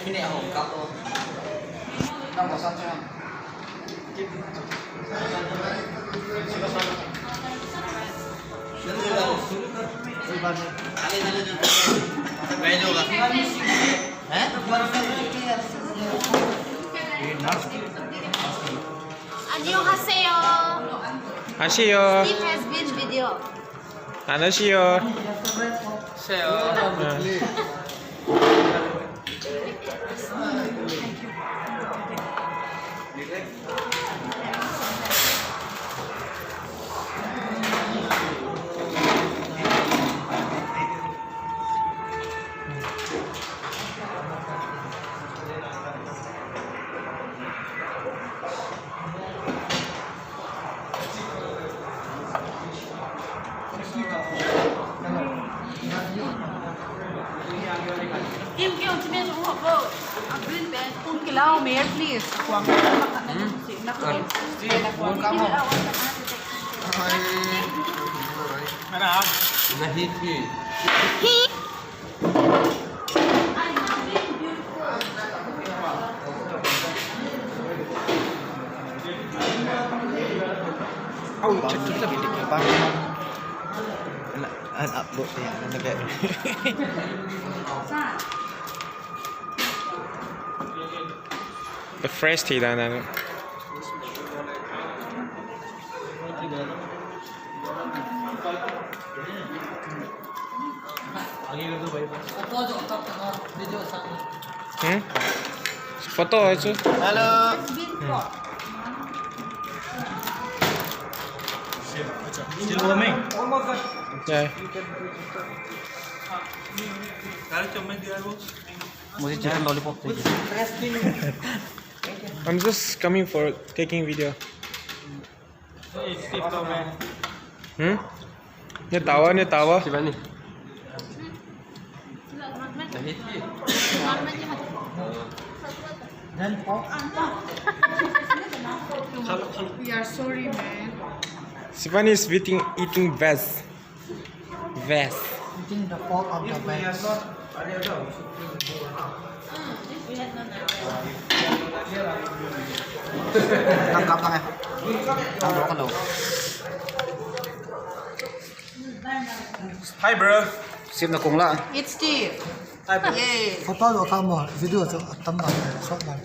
cái này hộp cặp luôn. Năm có sẵn chưa? 안녕하세요. 아시요. Steve has been video. 안 하시요. Kim kêu chị bên xuống hộp vô. Green band. Un kilo made please. Quang Muốn cắm không? Cái nào? Là hít gì? Oh, kita bidik apa? An upload ya, nanti kayak. The fresh tea 다 나는. 응? 포토 해줘. Halo. Still warming. 네. Mesti chicken lollipop tadi. I'm just coming for taking video. 응? 얘 나와, 얘 나와. We are sorry, man. Sivan is eating vest. Vest. Eating the pork of the veg. Tangkap lang eh. Tangkap ka daw. Hi bro. Sip na kung la. It's Steve. Hi bro. Yay. Papa lo ka mo. Video so tambah. Short lang.